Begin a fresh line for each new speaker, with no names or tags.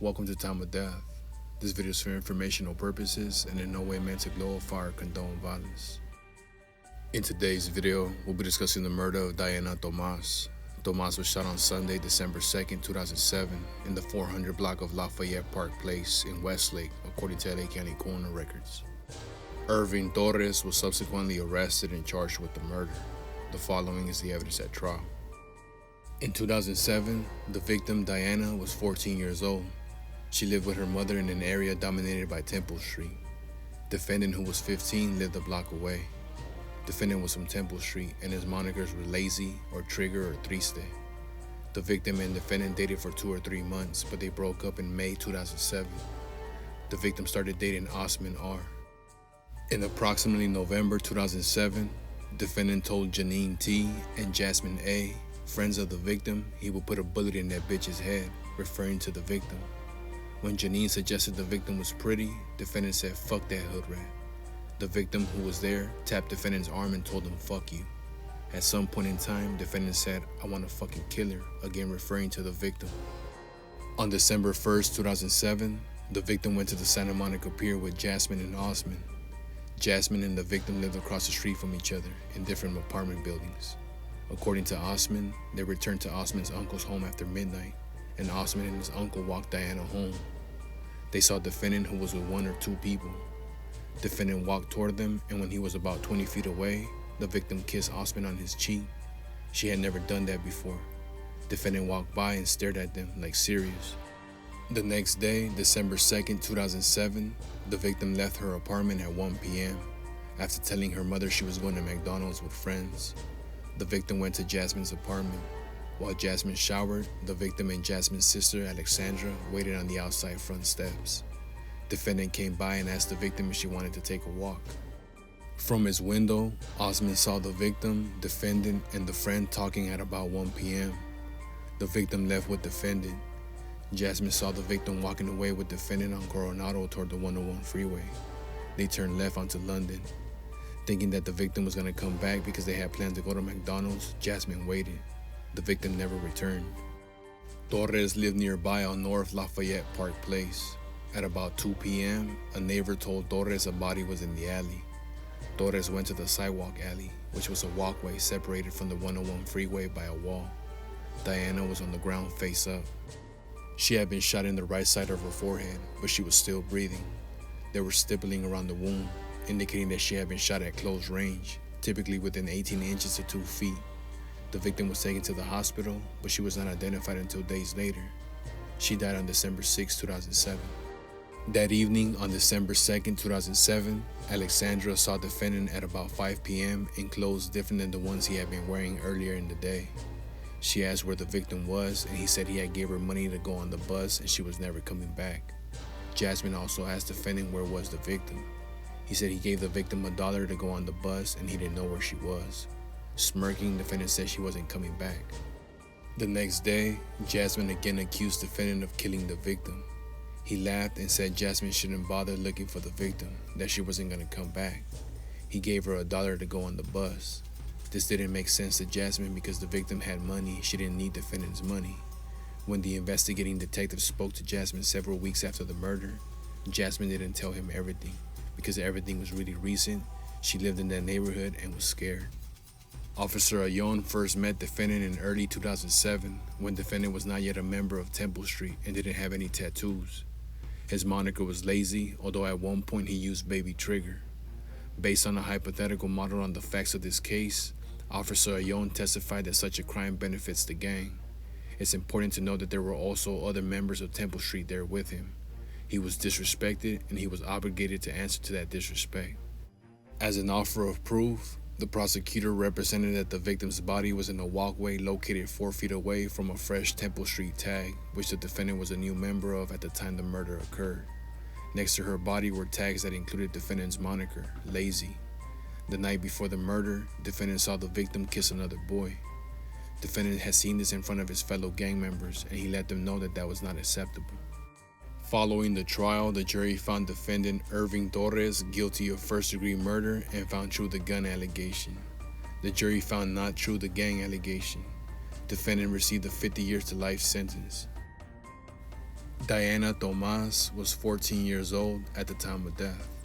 Welcome to Time of Death. This video is for informational purposes and in no way meant to glorify or condone violence. In today's video, we'll be discussing the murder of Diana Tomas. Tomas was shot on Sunday, December 2nd, 2007 in the 400 block of Lafayette Park Place in Westlake, according to LA County coroner records. Irving Torres was subsequently arrested and charged with the murder. The following is the evidence at trial. In 2007, the victim, Diana, was 14 years old. She lived with her mother in an area dominated by Temple Street. Defendant, who was 15, lived a block away. Defendant was from Temple Street, and his monikers were Lazy or Trigger or Triste. The victim and defendant dated for 2 or 3 months, but they broke up in May 2007. The victim started dating Osman R. In approximately November 2007, defendant told Janine T. and Jasmine A., friends of the victim, he would put a bullet in that bitch's head, referring to the victim. When Janine suggested the victim was pretty, defendant said, "Fuck that hood rat." The victim, who was there, tapped defendant's arm and told him, "Fuck you." At some point in time, defendant said, "I want to fucking kill her," again referring to the victim. On December 1st, 2007, the victim went to the Santa Monica Pier with Jasmine and Osman. Jasmine and the victim lived across the street from each other in different apartment buildings. According to Osman, they returned to Osman's uncle's home after midnight, and Osman and his uncle walked Diana home. They saw defendant, who was with 1 or 2 people. Defendant walked toward them, and when he was about 20 feet away, the victim kissed Osman on his cheek. She had never done that before. Defendant walked by and stared at them, like serious. The next day, December 2nd, 2007, the victim left her apartment at 1 p.m. after telling her mother she was going to McDonald's with friends. The victim went to Jasmine's apartment. While Jasmine showered, the victim and Jasmine's sister, Alexandra, waited on the outside front steps. Defendant came by and asked the victim if she wanted to take a walk. From his window, Osman saw the victim, defendant, and the friend talking at about 1 p.m. The victim left with defendant. Jasmine saw the victim walking away with defendant on Coronado toward the 101 freeway. They turned left onto London. Thinking that the victim was going to come back because they had planned to go to McDonald's, Jasmine waited. The victim never returned. Torres lived nearby on North Lafayette Park Place. At about 2 p.m., a neighbor told Torres a body was in the alley. Torres went to the sidewalk alley, which was a walkway separated from the 101 freeway by a wall. Diana was on the ground face up. She had been shot in the right side of her forehead, but she was still breathing. There was stippling around the wound, indicating that she had been shot at close range, typically within 18 inches to 2 feet. The victim was taken to the hospital, but she was not identified until days later. She died on December 6, 2007. That evening, on December 2nd, 2007, Alexandra saw defendant at about 5 p.m. in clothes different than the ones he had been wearing earlier in the day. She asked where the victim was, and he said he had gave her money to go on the bus and she was never coming back. Jasmine also asked defendant where was the victim. He said he gave the victim $1 to go on the bus and he didn't know where she was. Smirking, defendant said she wasn't coming back. The next day, Jasmine again accused defendant of killing the victim. He laughed and said Jasmine shouldn't bother looking for the victim, that she wasn't going to come back. He gave her $1 to go on the bus. This didn't make sense to Jasmine because the victim had money, she didn't need defendant's money. When the investigating detective spoke to Jasmine several weeks after the murder, Jasmine didn't tell him everything because everything was really recent. She lived in that neighborhood and was scared. Officer Ayon first met defendant in early 2007 when defendant was not yet a member of Temple Street and didn't have any tattoos. His moniker was Lazy, although at one point he used Baby Trigger. Based on a hypothetical model on the facts of this case, Officer Ayon testified that such a crime benefits the gang. It's important to note that there were also other members of Temple Street there with him. He was disrespected and he was obligated to answer to that disrespect. As an offer of proof, the prosecutor represented that the victim's body was in a walkway located 4 feet away from a fresh Temple Street tag, which the defendant was a new member of at the time the murder occurred. Next to her body were tags that included defendant's moniker, Lazy. The night before the murder, defendant saw the victim kiss another boy. Defendant had seen this in front of his fellow gang members, and he let them know that that was not acceptable. Following the trial, the jury found defendant Irving Torres guilty of first-degree murder and found true the gun allegation. The jury found not true the gang allegation. Defendant received a 50 years to life sentence. Diana Tomas was 14 years old at the time of death.